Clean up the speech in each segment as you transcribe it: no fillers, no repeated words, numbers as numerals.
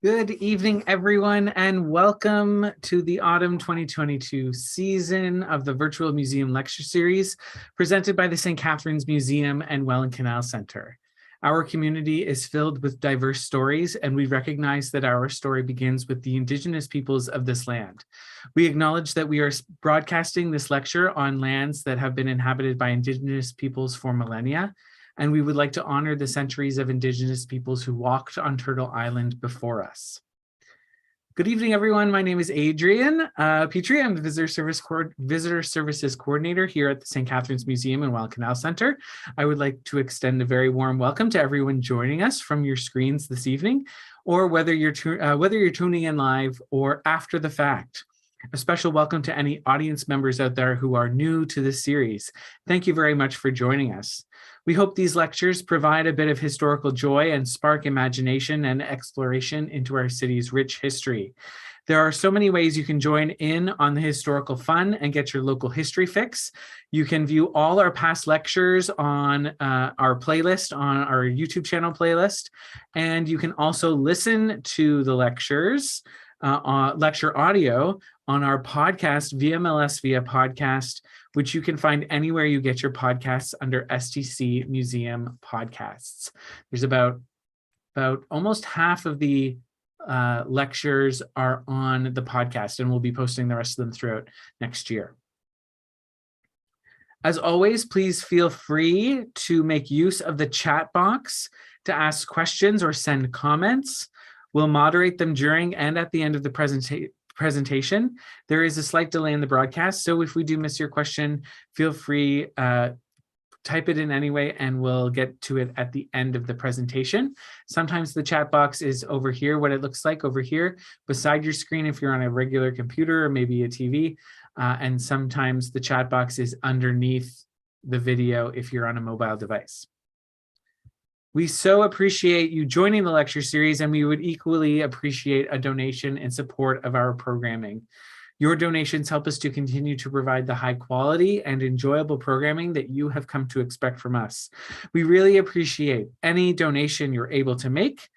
Good evening, everyone, and welcome to the Autumn 2022 season of the Virtual Museum Lecture Series presented by the St. Catharines Museum and Welland Canal Center. Our community is filled with diverse stories, and we recognize that our story begins with the Indigenous peoples of this land. We acknowledge that we are broadcasting this lecture on lands that have been inhabited by Indigenous peoples for millennia, and we would like to honor the centuries of Indigenous peoples who walked on Turtle Island before us. Good evening, everyone. My name is Adrian Petrie. I'm the Visitor Services Coordinator here at the St. Catharines Museum and Welland Canal Center. I would like to extend a very warm welcome to everyone joining us from your screens this evening, or whether you're tuning in live or after the fact. A special welcome to any audience members out there who are new to this series. Thank you very much for joining us. We hope these lectures provide a bit of historical joy and spark imagination and exploration into our city's rich history. There are so many ways you can join in on the historical fun and get your local history fix. You can view all our past lectures on our playlist, on our YouTube channel playlist, and you can also listen to the lectures, lecture audio on our podcast, VMLS Via Podcast, which you can find anywhere you get your podcasts under STC Museum Podcasts. There's about almost half of the lectures are on the podcast, and we'll be posting the rest of them throughout next year. As always, please feel free to make use of the chat box to ask questions or send comments. We'll moderate them during and at the end of the presentation. There is a slight delay in the broadcast, so if we do miss your question, feel free, type it in anyway, and we'll get to it at the end of the presentation. Sometimes the chat box is over here, what it looks like over here beside your screen if you're on a regular computer or maybe a TV, and sometimes the chat box is underneath the video if you're on a mobile device. We so appreciate you joining the lecture series, and we would equally appreciate a donation in support of our programming. Your donations help us to continue to provide the high quality and enjoyable programming that you have come to expect from us. We really appreciate any donation you're able to make.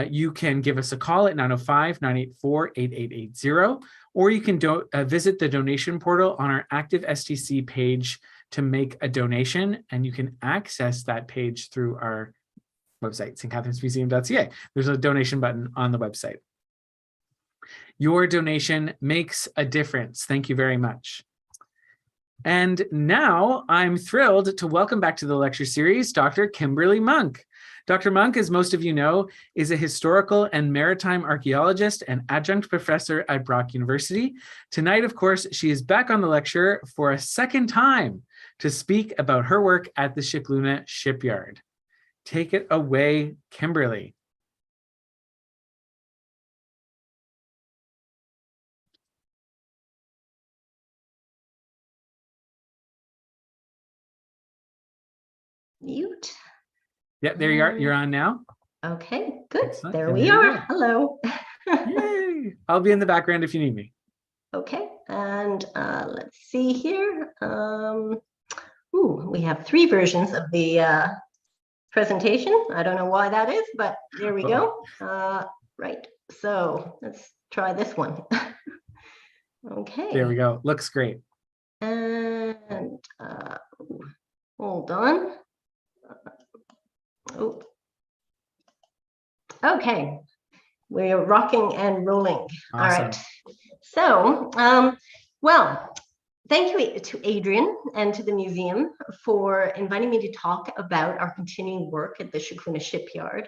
You can give us a call at 905-984-8880, or you can visit the donation portal on our active STC page to make a donation, and you can access that page through our website, stcatharinesmuseum.ca. There's a donation button on the website. Your donation makes a difference. Thank you very much. And now I'm thrilled to welcome back to the lecture series, Dr. Kimberly Monk. Dr. Monk, as most of you know, is a historical and maritime archaeologist and adjunct professor at Brock University. Tonight, of course, she is back on the lecture for a second time to speak about her work at the Shickluna Shipyard. Take it away, Kimberly. Mute. Yeah, there you are. You're on now. Okay, good. Excellent. There we are. Hello. Yay. I'll be in the background if you need me. Okay, and let's see here. We have 3 versions of the presentation. I don't know why that is, but there we go. Right, so let's try this one. Okay. There we go. Looks great. And hold on. Okay, we're rocking and rolling. Awesome. All right. So, well, thank you to Adrian and to the museum for inviting me to talk about our continuing work at the Shickluna Shipyard.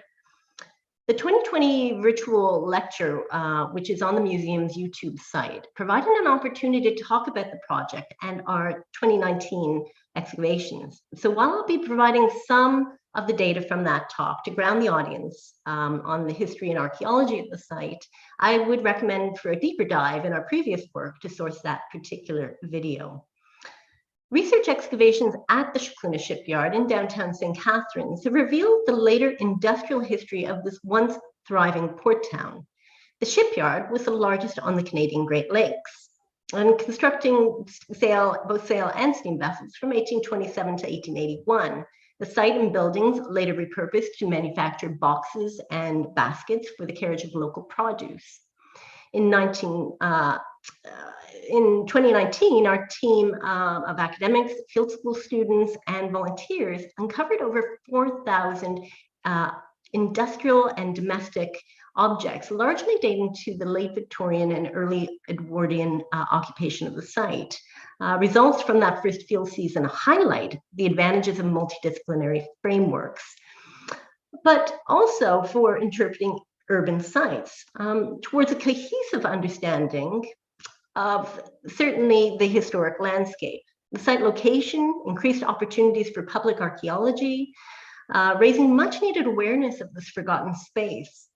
The 2020 virtual lecture, which is on the museum's YouTube site, provided an opportunity to talk about the project and our 2019 excavations. So while I'll be providing some of the data from that talk to ground the audience on the history and archaeology of the site, I would recommend for a deeper dive in our previous work to source that particular video. Research excavations at the Shickluna Shipyard in downtown St. Catharines have revealed the later industrial history of this once thriving port town. The shipyard was the largest on the Canadian Great Lakes, and constructing both sail and steam vessels from 1827 to 1881, The site and buildings later repurposed to manufacture boxes and baskets for the carriage of local produce. In 2019, our team of academics, field school students, and volunteers uncovered over 4,000 industrial and domestic objects, largely dating to the late Victorian and early Edwardian occupation of the site. Results from that first field season highlight the advantages of multidisciplinary frameworks, but also for interpreting urban sites towards a cohesive understanding of certainly the historic landscape. The site location increased opportunities for public archaeology, raising much needed awareness of this forgotten space.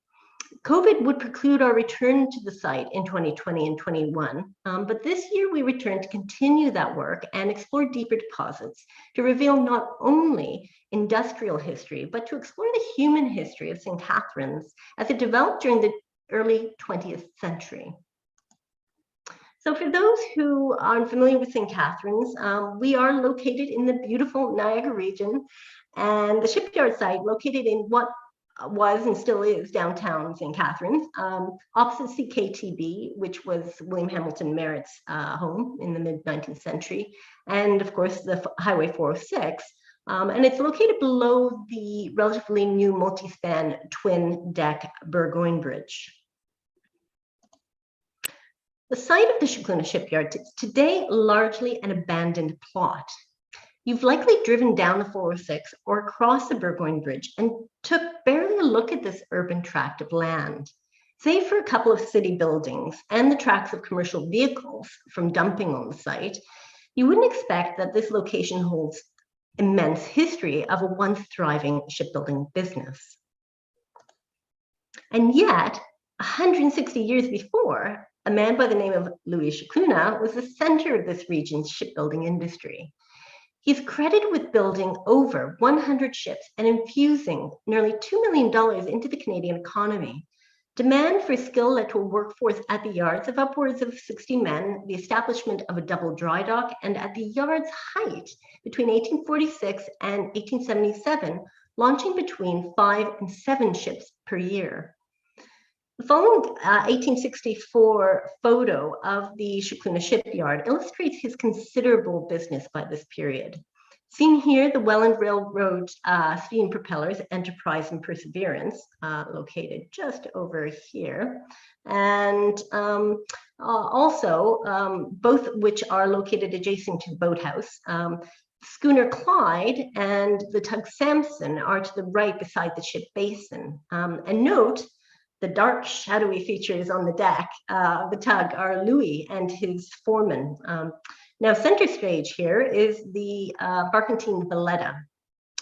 COVID would preclude our return to the site in 2020 and 21, but this year we returned to continue that work and explore deeper deposits to reveal not only industrial history, but to explore the human history of St. Catharines as it developed during the early 20th century. So for those who aren't familiar with St. Catharines, we are located in the beautiful Niagara region, and the shipyard site located in what was and still is downtown St. Catharines, opposite CKTB, which was William Hamilton Merritt's home in the mid-19th century, and of course the Highway 406. And it's located below the relatively new multi-span twin-deck Burgoyne Bridge. The site of the Shickluna Shipyard is today largely an abandoned plot. You've likely driven down the 406 or across the Burgoyne Bridge and took barely a look at this urban tract of land. Save for a couple of city buildings and the tracks of commercial vehicles from dumping on the site, you wouldn't expect that this location holds immense history of a once thriving shipbuilding business. And yet, 160 years before, a man by the name of Louis Shickluna was the center of this region's shipbuilding industry. He's credited with building over 100 ships and infusing nearly $2 million into the Canadian economy. Demand for skill led to a workforce at the yards of upwards of 60 men, the establishment of a double dry dock, and at the yard's height between 1846 and 1877, launching between 5 and 7 ships per year. The following 1864 photo of the Shickluna Shipyard illustrates his considerable business by this period. Seen here, the Welland Railroad steam propellers, Enterprise and Perseverance, located just over here, and also both which are located adjacent to the boathouse. Schooner Clyde and the tug Samson are to the right beside the ship Basin. And note, the dark, shadowy features on the deck of the tug are Louis and his foreman. Now, center stage here is the barkentine Valletta,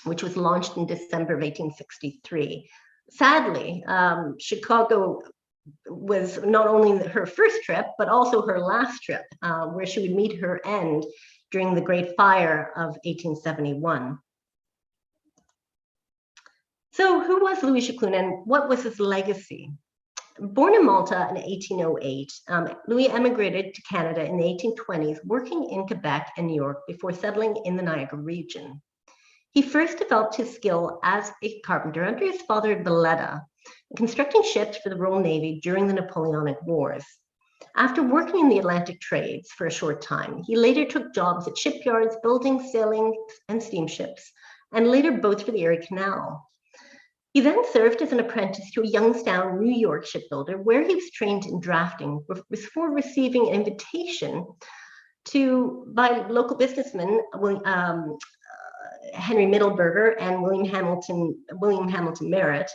which was launched in December of 1863. Sadly, Chicago was not only her first trip, but also her last trip, where she would meet her end during the Great Fire of 1871. So who was Louis Shickluna and what was his legacy? Born in Malta in 1808, Louis emigrated to Canada in the 1820s, working in Quebec and New York before settling in the Niagara region. He first developed his skill as a carpenter under his father Valletta, constructing ships for the Royal Navy during the Napoleonic Wars. After working in the Atlantic trades for a short time, he later took jobs at shipyards, building sailing and steamships, and later boats for the Erie Canal. He then served as an apprentice to a Youngstown, New York shipbuilder, where he was trained in drafting before receiving an invitation by local businessmen Henry Middleburger and William Hamilton Merritt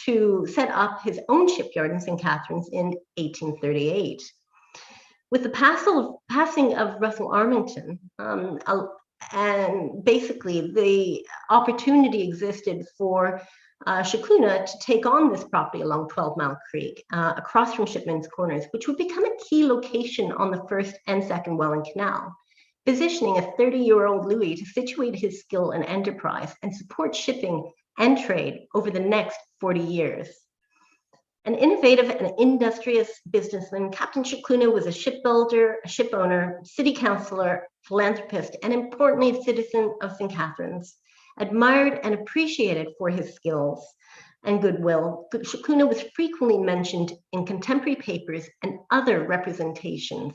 to set up his own shipyard in St. Catharines in 1838. With the passing of Russell Armington, and basically the opportunity existed for Shickluna to take on this property along 12 Mile Creek, across from Shipman's Corners, which would become a key location on the first and second Welland Canal, positioning a 30-year-old Louis to situate his skill and enterprise and support shipping and trade over the next 40 years. An innovative and industrious businessman, Captain Shickluna was a shipbuilder, a ship owner, city councillor, philanthropist, and importantly, a citizen of St. Catharines. admired and appreciated for his skills and goodwill, Shickluna was frequently mentioned in contemporary papers and other representations,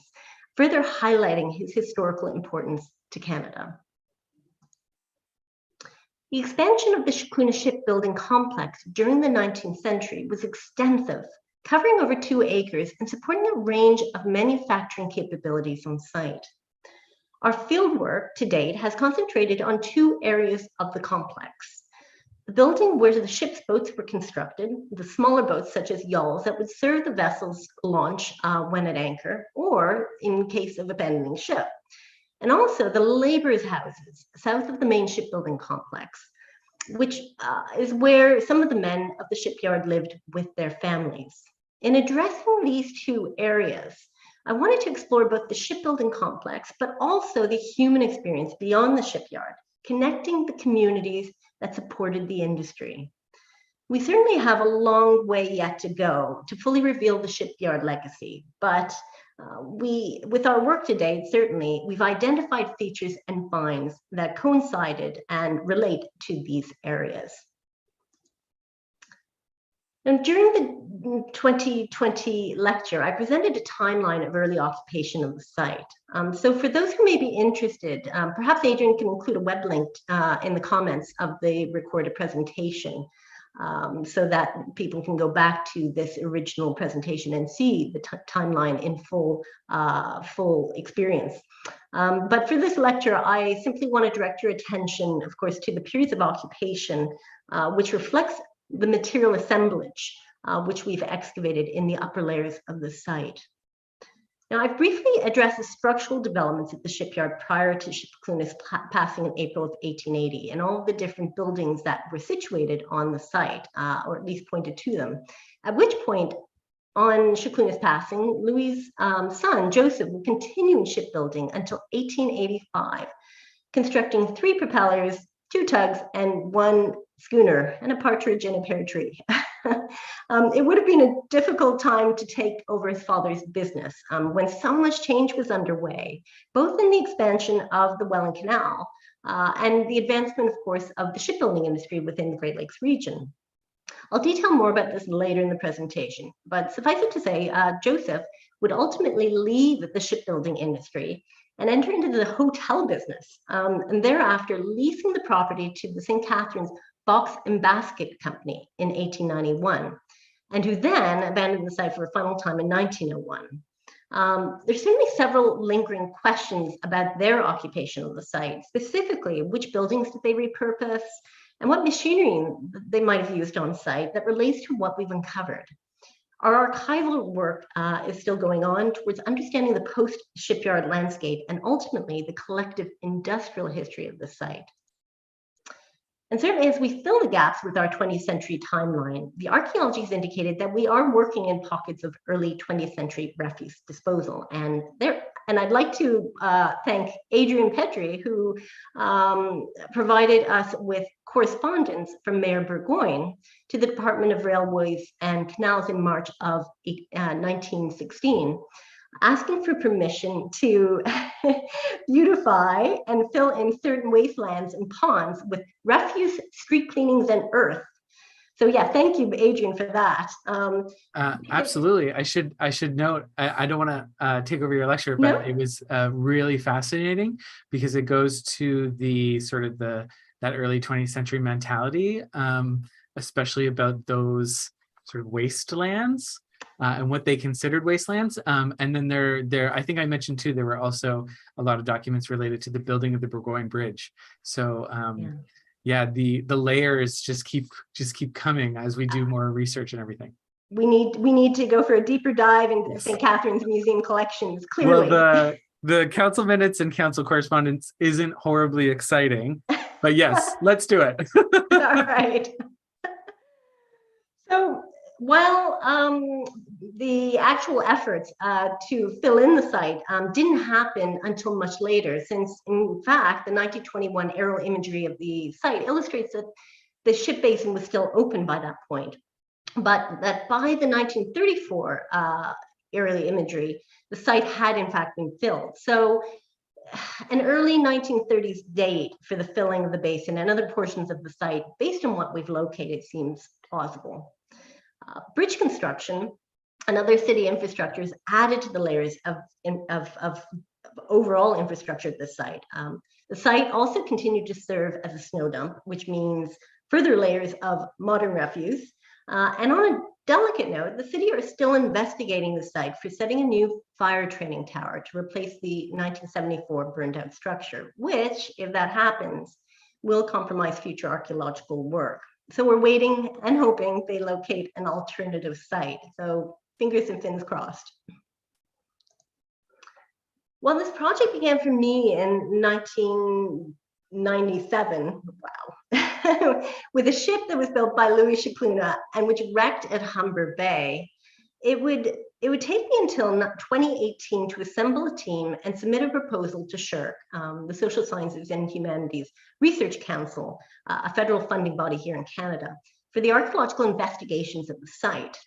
further highlighting his historical importance to Canada. The expansion of the Shickluna shipbuilding complex during the 19th century was extensive, covering over 2 acres and supporting a range of manufacturing capabilities on site. Our fieldwork to date has concentrated on 2 areas of the complex. The building where the ship's boats were constructed, the smaller boats such as yawls that would serve the vessel's launch when at anchor, or in case of abandoning ship. And also the laborers' houses south of the main shipbuilding complex, which is where some of the men of the shipyard lived with their families. In addressing these 2 areas, I wanted to explore both the shipbuilding complex, but also the human experience beyond the shipyard, connecting the communities that supported the industry. We certainly have a long way yet to go to fully reveal the shipyard legacy, but with our work to date, certainly, we've identified features and finds that coincided and relate to these areas. And during the 2020 lecture, I presented a timeline of early occupation of the site. So for those who may be interested, perhaps Adrian can include a web link in the comments of the recorded presentation so that people can go back to this original presentation and see the timeline in full experience. But for this lecture, I simply want to direct your attention, of course, to the periods of occupation, which reflects the material assemblage which we've excavated in the upper layers of the site. Now, I've briefly addressed the structural developments at the shipyard prior to Shickluna's passing in April of 1880 and all of the different buildings that were situated on the site, or at least pointed to them, at which point on Shickluna's passing, Louis' son, Joseph, would continue in shipbuilding until 1885, constructing 3 propellers, 2 tugs, and 1 schooner, and a partridge in a pear tree. It would have been a difficult time to take over his father's business when so much change was underway, both in the expansion of the Welland Canal and the advancement, of course, of the shipbuilding industry within the Great Lakes region. I'll detail more about this later in the presentation, but suffice it to say, Joseph would ultimately leave the shipbuilding industry and enter into the hotel business, and thereafter leasing the property to the St. Catharines Box and Basket Company in 1891, and who then abandoned the site for a final time in 1901. There's certainly several lingering questions about their occupation of the site, specifically which buildings did they repurpose and what machinery they might have used on site that relates to what we've uncovered. Our archival work is still going on towards understanding the post-shipyard landscape and ultimately the collective industrial history of the site. And certainly as we fill the gaps with our 20th century timeline, the archaeology has indicated that we are working in pockets of early 20th century refuse disposal. And I'd like to thank Adrian Petrie, who provided us with correspondence from Mayor Burgoyne to the Department of Railways and Canals in March of 1916, asking for permission to beautify and fill in certain wastelands and ponds with refuse, street cleanings, and earth. So yeah, thank you, Adrian, for that. Absolutely. I should note, I don't want to take over your lecture, but It was really fascinating because it goes to the sort of that early 20th century mentality, especially about those sort of wastelands. And what they considered wastelands. And then I think I mentioned too, there were also a lot of documents related to the building of the Burgoyne Bridge. So yeah, the layers just keep coming as we do more research and everything. We need to go for a deeper dive into the St. Catharines Museum collections, clearly. Well, the council minutes and council correspondence isn't horribly exciting, but yes, let's do it. All right. So while the actual efforts to fill in the site didn't happen until much later, since in fact the 1921 aerial imagery of the site illustrates that the ship basin was still open by that point, but that by the 1934 aerial imagery, the site had in fact been filled. So an early 1930s date for the filling of the basin and other portions of the site, based on what we've located, seems plausible. Bridge construction and other city infrastructures added to the layers of overall infrastructure at the site. The site also continued to serve as a snow dump, which means further layers of modern refuse. And on a delicate note, the city are still investigating the site for setting a new fire training tower to replace the 1974 burned out structure, which, if that happens, will compromise future archaeological work. So we're waiting and hoping they locate an alternative site. So fingers and fins crossed. Well, this project began for me in 1997, wow, with a ship that was built by Louis Shickluna and which wrecked at Humber Bay. It would take me until 2018 to assemble a team and submit a proposal to SSHRC, the Social Sciences and Humanities Research Council, a federal funding body here in Canada, for the archaeological investigations at the site.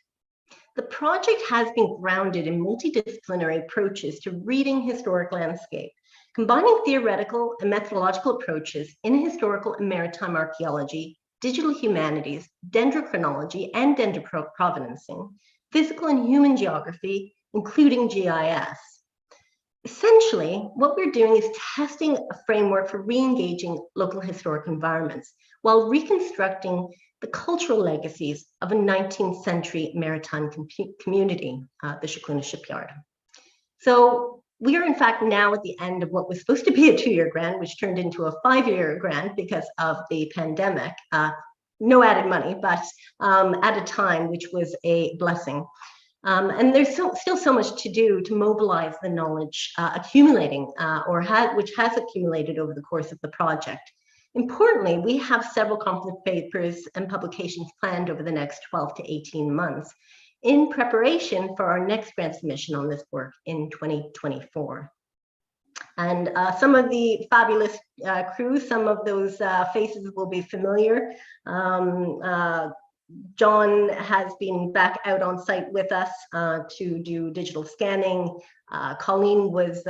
The project has been grounded in multidisciplinary approaches to reading historic landscape, combining theoretical and methodological approaches in historical and maritime archaeology, digital humanities, dendrochronology and dendroprovenancing, physical and human geography, including GIS. Essentially, what we're doing is testing a framework for re-engaging local historic environments while reconstructing the cultural legacies of a 19th century maritime community, the Shickluna Shipyard. So we are in fact now at the end of what was supposed to be a 2-year grant, which turned into a 5-year grant because of the pandemic. No added money, but at a time which was a blessing. And there's still so much to do to mobilize the knowledge accumulating which has accumulated over the course of the project. Importantly, we have several conference papers and publications planned over the next 12 to 18 months in preparation for our next grant submission on this work in 2024. And some of the fabulous crew, some of those faces will be familiar. John has been back out on site with us to do digital scanning. Colleen was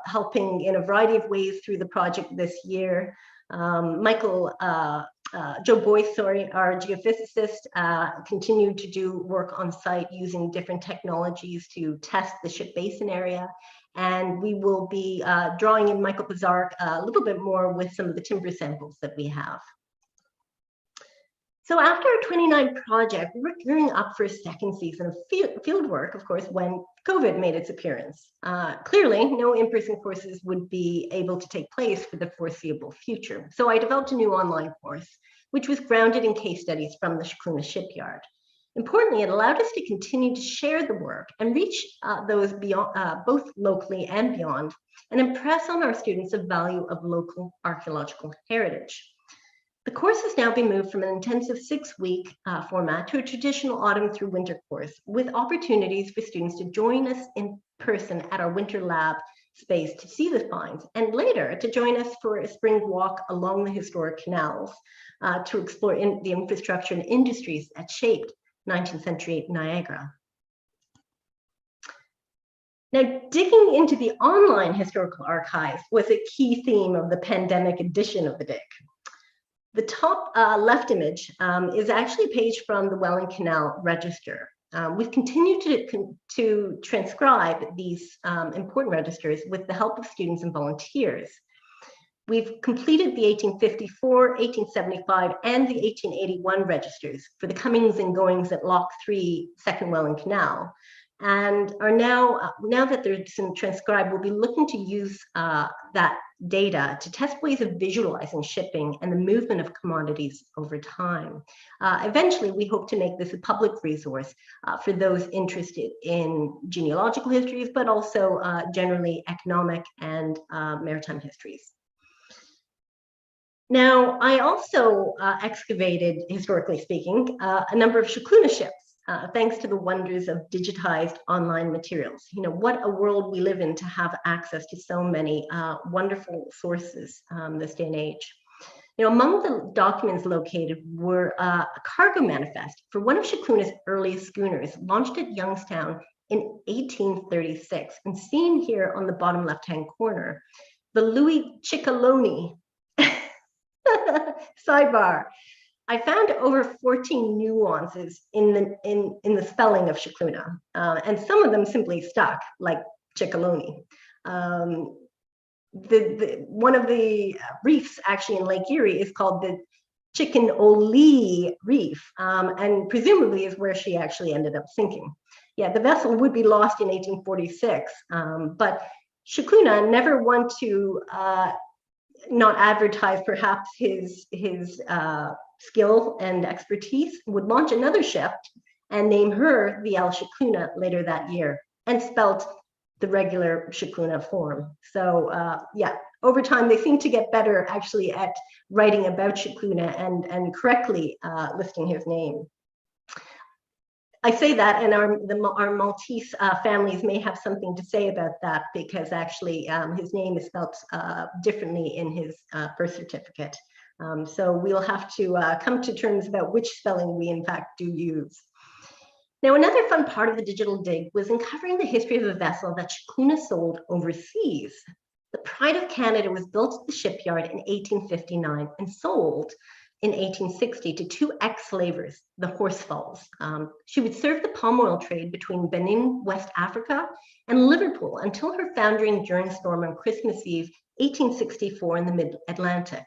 helping in a variety of ways through the project this year. Joe Boyce, our geophysicist, continued to do work on site using different technologies to test the ship basin area. And we will be drawing in Michael Pizarro a little bit more with some of the timber samples that we have. So after our 29 project, we were gearing up for a second season of field work, of course, when COVID made its appearance. Clearly, no in-person courses would be able to take place for the foreseeable future. So I developed a new online course, which was grounded in case studies from the Shickluna Shipyard. Importantly, it allowed us to continue to share the work and reach those beyond, both locally and beyond, and impress on our students the value of local archaeological heritage. The course has now been moved from an intensive 6-week format to a traditional autumn through winter course, with opportunities for students to join us in person at our winter lab space to see the finds, and later to join us for a spring walk along the historic canals to explore the infrastructure and industries that shaped 19th century Niagara. Now, digging into the online historical archives was a key theme of the pandemic edition of the dig. The top left image is actually a page from the Welland Canal Register. We've continued to transcribe these important registers with the help of students and volunteers. We've completed the 1854, 1875, and the 1881 registers for the comings and goings at Lock 3, Second Welland Canal, and are now that they're transcribed, we'll be looking to use that data to test ways of visualizing shipping and the movement of commodities over time. Eventually, we hope to make this a public resource for those interested in genealogical histories, but also generally economic and maritime histories. Now, I also excavated, historically speaking, a number of Shickluna ships. Thanks to the wonders of digitized online materials. You know, what a world we live in to have access to so many wonderful sources this day and age. You know, among the documents located were a cargo manifest for one of Shickluna's earliest schooners, launched at Youngstown in 1836, and seen here on the bottom left-hand corner. the Louis Ciccolone. Sidebar. I found over 14 nuances in the spelling of Shickluna, and some of them simply stuck, like Ciccolone. One of the reefs actually in Lake Erie is called the Chicken-o-Lee Reef, and presumably is where she actually ended up sinking. Yeah, the vessel would be lost in 1846, but Shickluna never want to not advertise perhaps his skill and expertise, would launch another ship and name her the El Shickluna later that year, and spelt the regular Shickluna form. So yeah, over time they seem to get better actually at writing about Shickluna and correctly listing his name. I say that, and our Maltese families may have something to say about that, because actually his name is spelt differently in his birth certificate. So we'll have to come to terms about which spelling we in fact do use. Now, another fun part of the digital dig was uncovering the history of a vessel that Shickluna sold overseas. The Pride of Canada was built at the shipyard in 1859 and sold in 1860 to two ex-slavers, the Horsfalls. She would serve the palm oil trade between Benin, West Africa, and Liverpool until her foundering during a storm on Christmas Eve, 1864 in the mid-Atlantic.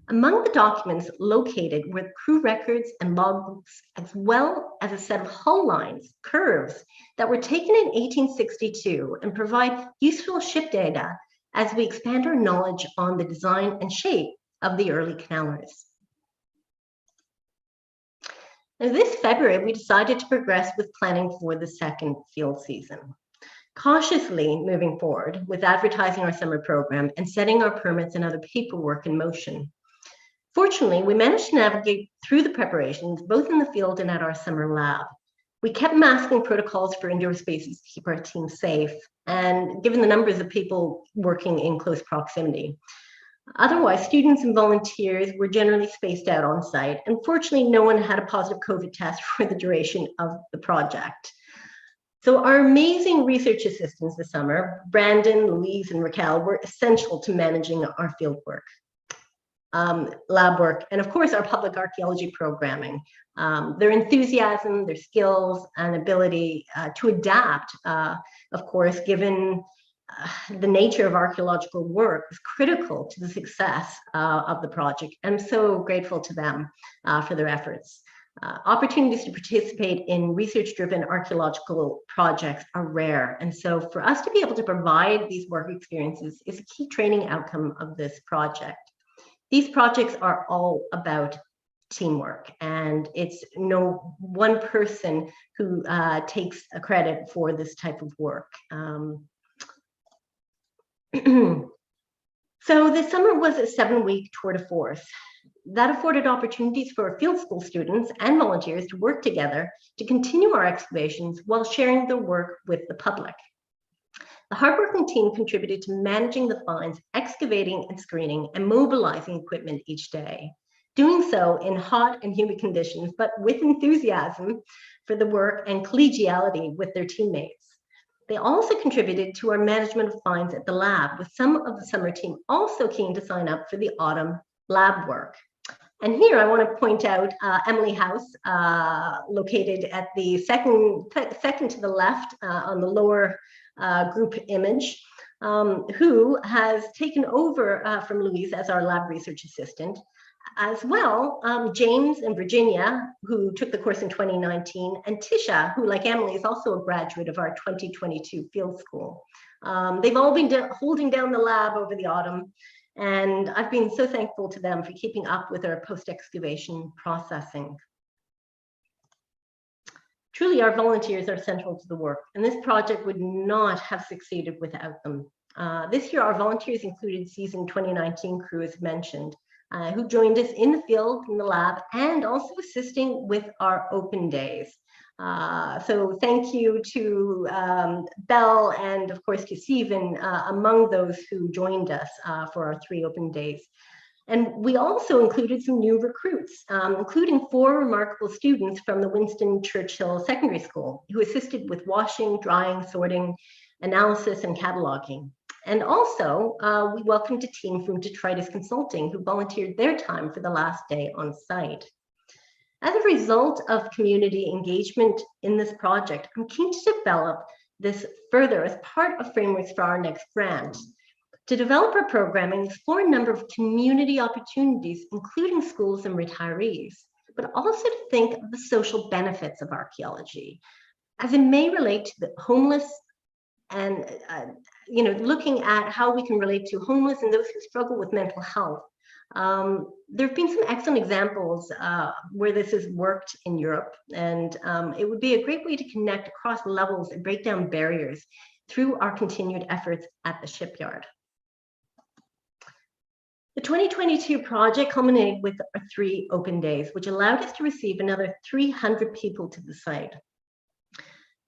Among the documents located were crew records and logbooks, as well as a set of hull lines, curves, that were taken in 1862 and provide useful ship data as we expand our knowledge on the design and shape of the early canalers. Now, this February, we decided to progress with planning for the second field season. Cautiously moving forward with advertising our summer program and setting our permits and other paperwork in motion. Fortunately, we managed to navigate through the preparations, both in the field and at our summer lab. We kept masking protocols for indoor spaces to keep our team safe, and given the numbers of people working in close proximity. Otherwise, students and volunteers were generally spaced out on site, and fortunately, no one had a positive COVID test for the duration of the project. So our amazing research assistants this summer, Brandon, Louise, and Raquel, were essential to managing our field work. Lab work, and of course our public archaeology programming. Their enthusiasm, their skills, and ability to adapt, of course, given the nature of archaeological work, was critical to the success of the project. I'm so grateful to them for their efforts. Opportunities to participate in research-driven archaeological projects are rare, and so for us to be able to provide these work experiences is a key training outcome of this project. These projects are all about teamwork, and it's no one person who takes a credit for this type of work. So this summer was a 7-week tour de force. That afforded opportunities for field school students and volunteers to work together to continue our excavations while sharing their work with the public. The hardworking team contributed to managing the finds, excavating and screening, and mobilizing equipment each day. Doing so in hot and humid conditions, but with enthusiasm for the work and collegiality with their teammates. They also contributed to our management of finds at the lab, with some of the summer team also keen to sign up for the autumn lab work. And here I want to point out Emily House, located at the second to the left on the lower group image, who has taken over from Louise as our lab research assistant. As well, James and Virginia, who took the course in 2019, and Tisha, who, like Emily, is also a graduate of our 2022 field school. They've all been holding down the lab over the autumn, and I've been so thankful to them for keeping up with our post-excavation processing. Truly, our volunteers are central to the work, and this project would not have succeeded without them. This year, our volunteers included season 2019 crew, as mentioned, who joined us in the field, in the lab, and also assisting with our open days. So thank you to Belle and of course to Stephen, among those who joined us for our 3 open days. And we also included some new recruits, including 4 remarkable students from the Winston Churchill Secondary School who assisted with washing, drying, sorting, analysis, and cataloging. And also, we welcomed a team from Detritus Consulting who volunteered their time for the last day on site. As a result of community engagement in this project, I'm keen to develop this further as part of frameworks for our next grant. To develop our programming, explore a number of community opportunities, including schools and retirees, but also to think of the social benefits of archaeology, as it may relate to the homeless and looking at how we can relate to homeless and those who struggle with mental health. There have been some excellent examples where this has worked in Europe, and it would be a great way to connect across levels and break down barriers through our continued efforts at the shipyard. The 2022 project culminated with our 3 open days, which allowed us to receive another 300 people to the site.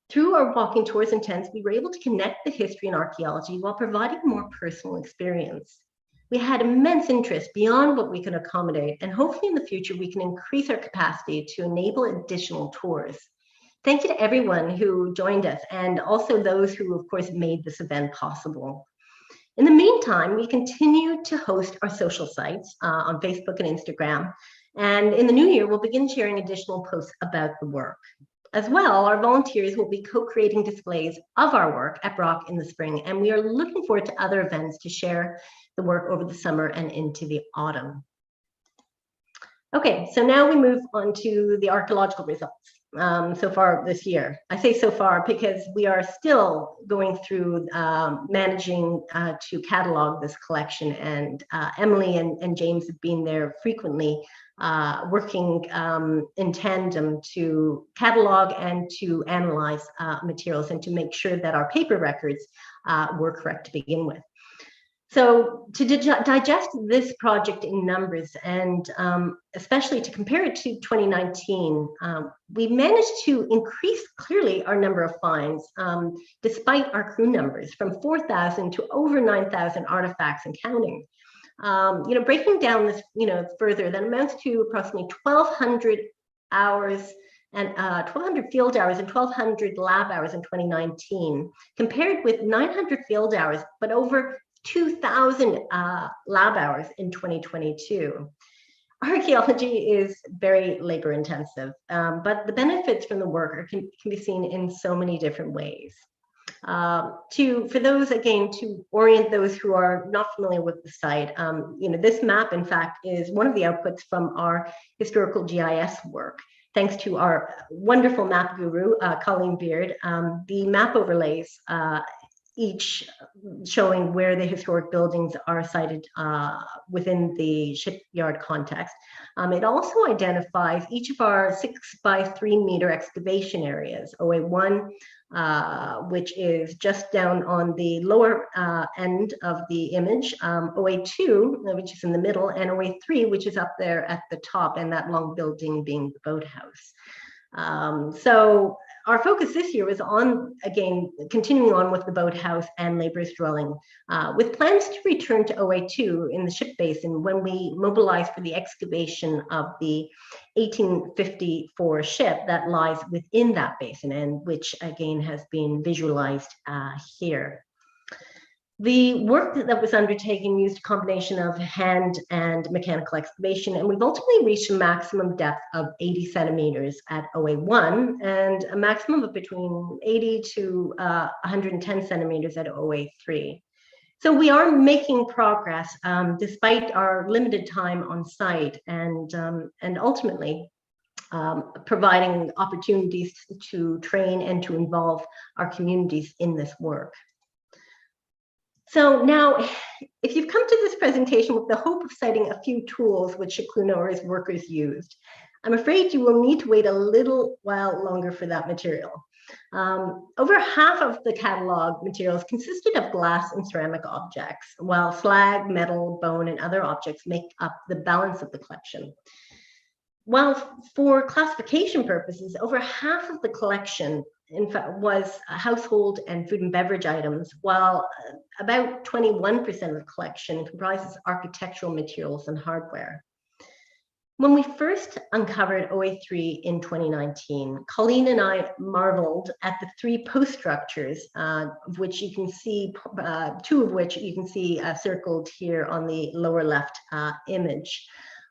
Through our walking tours and tents, we were able to connect the history and archaeology while providing a more personal experience. We had immense interest beyond what we could accommodate, and hopefully in the future we can increase our capacity to enable additional tours. Thank you to everyone who joined us, and also those who, of course, made this event possible. In the meantime, we continue to host our social sites on Facebook and Instagram, and in the new year, we'll begin sharing additional posts about the work. As well, our volunteers will be co-creating displays of our work at Brock in the spring, and we are looking forward to other events to share the work over the summer and into the autumn. Okay, so now we move on to the archaeological results so far this year. I say so far because we are still going through managing to catalog this collection, and Emily and James have been there frequently working in tandem to catalog and to analyze materials and to make sure that our paper records were correct to begin with. So to digest this project in numbers, and especially to compare it to 2019, we managed to increase clearly our number of finds despite our crew numbers from 4,000 to over 9,000 artifacts and counting. Breaking down this, further, that amounts to approximately 1,200 hours and 1,200 field hours and 1,200 lab hours in 2019, compared with 900 field hours, but over 2,000 lab hours in 2022. Archaeology is very labor intensive, but the benefits from the work can be seen in so many different ways. For those, again, to orient those who are not familiar with the site, this map, in fact, is one of the outputs from our historical GIS work. Thanks to our wonderful map guru, Colleen Beard, the map overlays each showing where the historic buildings are sited within the shipyard context. It also identifies each of our 6 by 3 meter excavation areas, OA1, which is just down on the lower end of the image, OA2, which is in the middle, and OA3, which is up there at the top, and that long building being the boathouse. So our focus this year was on, again, continuing on with the boathouse and laborers dwelling, with plans to return to OA2 in the ship basin when we mobilize for the excavation of the 1854 ship that lies within that basin, and which, again, has been visualized here. The work that was undertaken used a combination of hand and mechanical excavation, and we've ultimately reached a maximum depth of 80 centimeters at OA1 and a maximum of between 80 to 110 centimeters at OA3. So we are making progress despite our limited time on site, and ultimately providing opportunities to train and to involve our communities in this work. So now, if you've come to this presentation with the hope of citing a few tools which Shickluna or his workers used, I'm afraid you will need to wait a little while longer for that material. Over half of the catalog materials consisted of glass and ceramic objects, while slag, metal, bone, and other objects make up the balance of the collection. While for classification purposes, over half of the collection, in fact, was household and food and beverage items, while about 21% of the collection comprises architectural materials and hardware. When we first uncovered OA3 in 2019, Colleen and I marveled at the three post structures, of which you can see, two of which you can see circled here on the lower left image.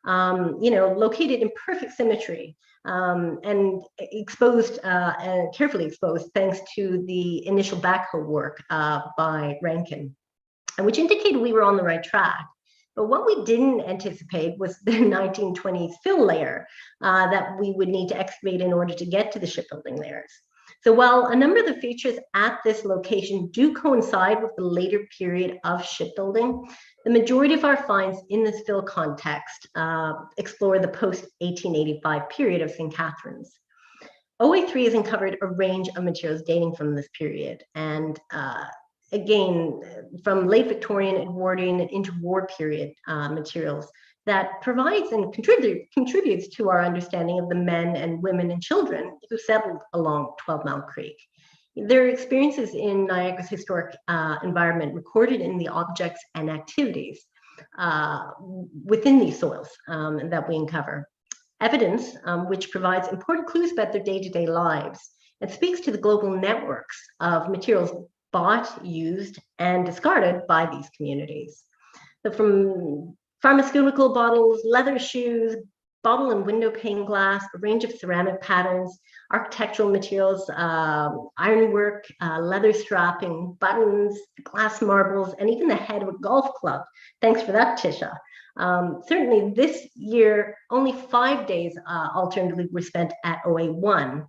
Located in perfect symmetry and exposed and carefully exposed thanks to the initial backhoe work by Rankin, which indicated we were on the right track. But what we didn't anticipate was the 1920s fill layer that we would need to excavate in order to get to the shipbuilding layers. So while a number of the features at this location do coincide with the later period of shipbuilding, the majority of our finds in this fill context explore the post-1885 period of St. Catharines. OA3 has uncovered a range of materials dating from this period, and again, from late Victorian, Edwardian, and interwar period materials that provides and contributes to our understanding of the men and women and children who settled along 12 Mile Creek. Their experiences in Niagara's historic environment recorded in the objects and activities within these soils that we uncover. Evidence which provides important clues about their day-to-day lives and speaks to the global networks of materials bought, used, and discarded by these communities. So from pharmaceutical bottles, leather shoes, bottle and window pane glass, a range of ceramic patterns, architectural materials, ironwork, leather strapping, buttons, glass marbles, and even the head of a golf club. Thanks for that, Tisha. Certainly this year, only 5 days alternatively were spent at OA1.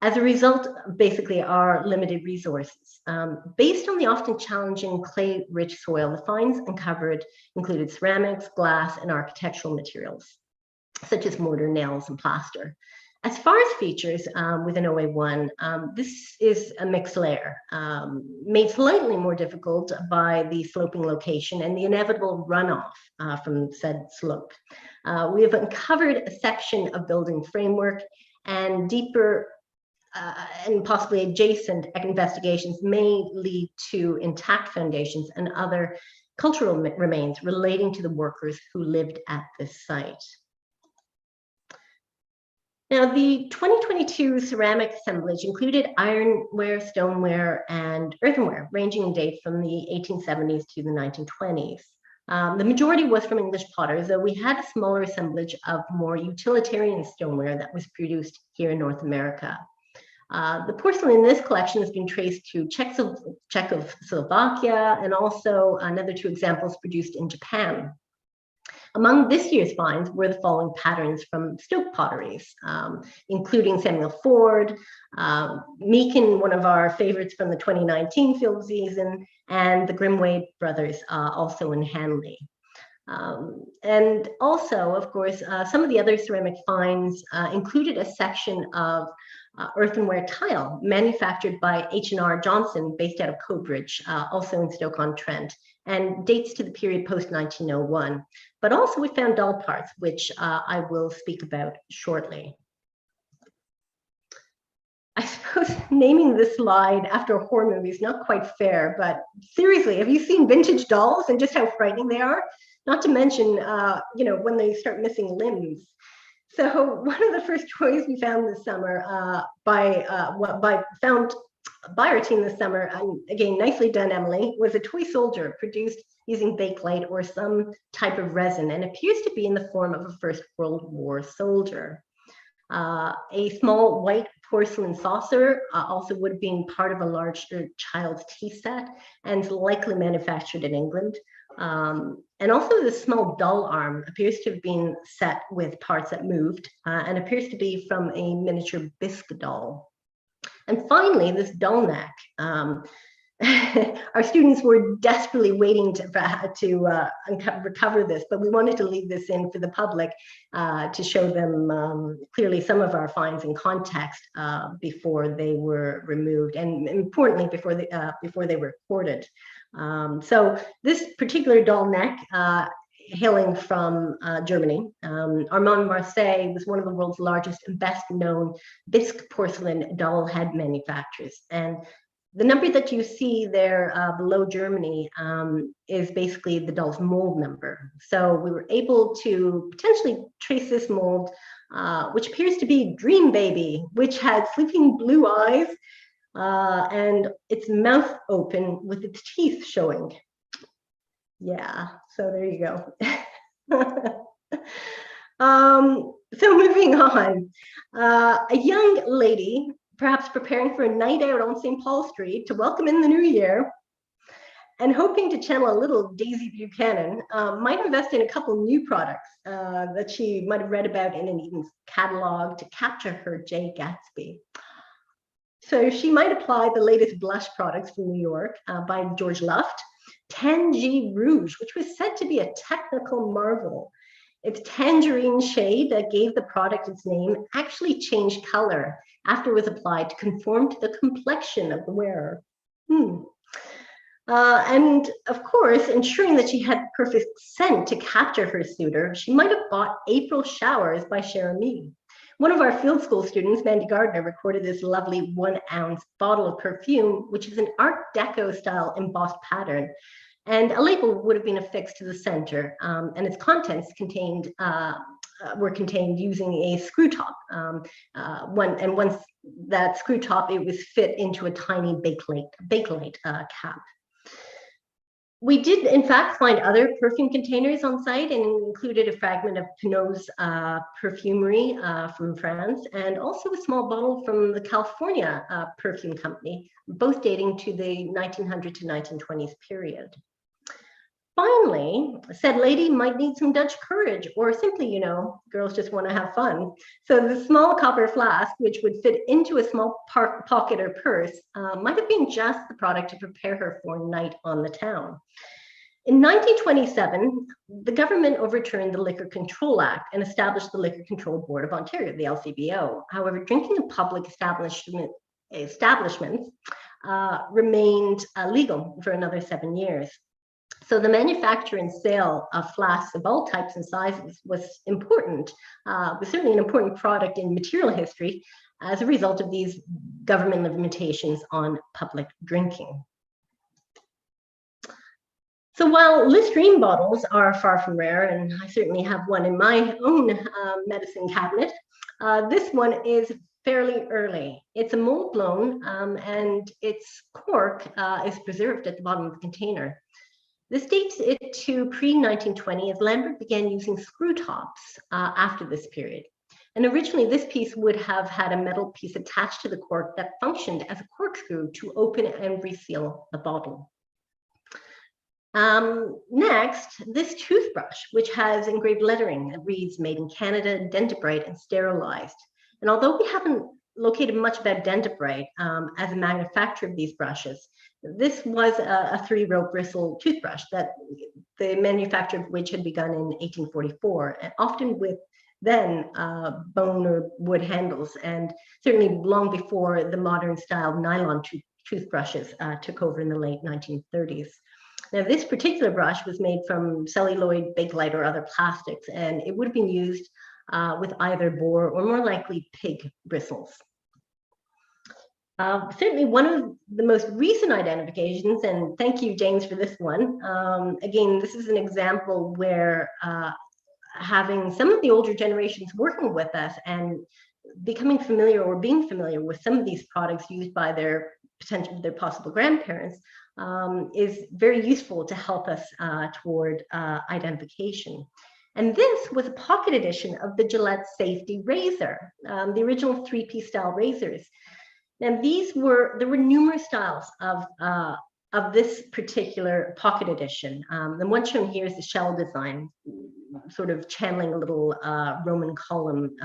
As a result, basically, our limited resources. Based on the often challenging clay-rich soil, the finds uncovered included ceramics, glass, and architectural materials, such as mortar, nails, and plaster. As far as features within OA1, this is a mixed layer, made slightly more difficult by the sloping location and the inevitable runoff from said slope. We have uncovered a section of building framework, and deeper and possibly adjacent investigations may lead to intact foundations and other cultural remains relating to the workers who lived at this site. Now, the 2022 ceramic assemblage included ironware, stoneware, and earthenware, ranging in date from the 1870s to the 1920s. The majority was from English potters, though we had a smaller assemblage of more utilitarian stoneware that was produced here in North America. The porcelain in this collection has been traced to Czechoslovakia and also another two examples produced in Japan. Among this year's finds were the following patterns from Stoke potteries, including Samuel Ford, Meakin, one of our favorites from the 2019 field season, and the Grimwade brothers, also in Hanley. And also, of course, some of the other ceramic finds included a section of earthenware tile manufactured by H&R Johnson, based out of Coatbridge, also in Stoke-on-Trent, and dates to the period post-1901. But also we found doll parts, which I will speak about shortly. I suppose naming this slide after a horror movie is not quite fair, but seriously, have you seen vintage dolls and just how frightening they are? Not to mention, when they start missing limbs. So one of the first toys we found this summer found by our team this summer, and again, nicely done, Emily, was a toy soldier produced using bakelite or some type of resin, and appears to be in the form of a First World War soldier. A small white porcelain saucer also would have been part of a larger child's tea set and likely manufactured in England. And also the small doll arm appears to have been set with parts that moved and appears to be from a miniature bisque doll. And finally, this doll neck. Our students were desperately waiting to recover this, but we wanted to leave this in for the public to show them clearly some of our finds in context before they were removed, and importantly, before they were recorded. So this particular doll neck, hailing from Germany, Armand Marseille was one of the world's largest and best known bisque porcelain doll head manufacturers. And The number that you see there below Germany is basically the doll's mold number. So we were able to potentially trace this mold, which appears to be Dream Baby, which had sleeping blue eyes and its mouth open with its teeth showing. Yeah, so there you go. So moving on, a young lady, perhaps preparing for a night out on St. Paul Street to welcome in the new year, and hoping to channel a little Daisy Buchanan, might invest in a couple new products that she might have read about in an Eaton's catalog to capture her Jay Gatsby. So she might apply the latest blush products from New York by George Luft, Tangy Rouge, which was said to be a technical marvel. Its tangerine shade that gave the product its name actually changed color after it was applied to conform to the complexion of the wearer. And of course, ensuring that she had perfect scent to capture her suitor, she might have bought April Showers by Cher-Ami. One of our field school students, Mandy Gardner, recorded this lovely 1-ounce bottle of perfume, which is an Art Deco style embossed pattern. And a label would have been affixed to the center, and its contents were contained using a screw top. Once that screw top, it was fit into a tiny Bakelite cap. We did, in fact, find other perfume containers on site, and included a fragment of Pinot's perfumery from France, and also a small bottle from the California perfume company, both dating to the 1900 to 1920s period. Finally, said lady might need some Dutch courage, or simply, you know, girls just want to have fun. So the small copper flask, which would fit into a small pocket or purse, might have been just the product to prepare her for a night on the town. In 1927, the government overturned the Liquor Control Act and established the Liquor Control Board of Ontario, the LCBO. However, drinking in public establishments remained legal for another 7 years. So the manufacture and sale of flasks of all types and sizes was important, was certainly an important product in material history as a result of these government limitations on public drinking. So while Listerine bottles are far from rare, and I certainly have one in my own medicine cabinet, this one is fairly early. It's a mold blown, and its cork is preserved at the bottom of the container. This dates it to pre-1920, as Lambert began using screw tops after this period. And originally, this piece would have had a metal piece attached to the cork that functioned as a corkscrew to open and reseal the bottle. Next, this toothbrush, which has engraved lettering that reads "Made in Canada, Dentabrite, and Sterilized." And although we haven't located much about Dentabrite as a manufacturer of these brushes, this was a 3-row bristle toothbrush that the manufacture of which had begun in 1844, and often with then bone or wood handles, and certainly long before the modern style nylon toothbrushes took over in the late 1930s. Now, this particular brush was made from celluloid, bakelite, or other plastics, and it would have been used with either boar or more likely pig bristles. Certainly one of the most recent identifications, and thank you, James, for this one. Again, this is an example where having some of the older generations working with us and becoming familiar or being familiar with some of these products used by their possible grandparents is very useful to help us toward identification. And this was a pocket edition of the Gillette Safety Razor, the original 3-piece style razors. And there were numerous styles of this particular pocket edition. The one shown here is the shell design, sort of channeling a little Roman column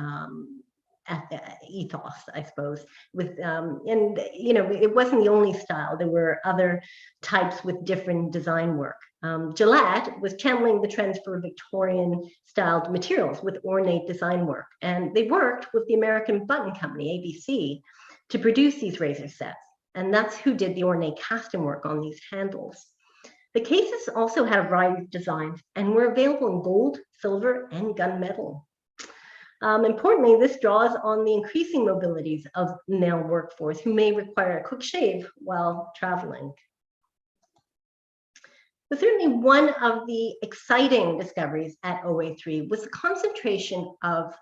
ethos, I suppose. And you know, it wasn't the only style. There were other types with different design work. Gillette was channeling the trends for Victorian styled materials with ornate design work, and they worked with the American Button Company, ABC, to produce these razor sets, and that's who did the ornate casting work on these handles. The cases also had a variety of designs and were available in gold, silver, and gunmetal. Importantly, this draws on the increasing mobilities of male workforce who may require a quick shave while traveling. But certainly one of the exciting discoveries at OA3 was the concentration of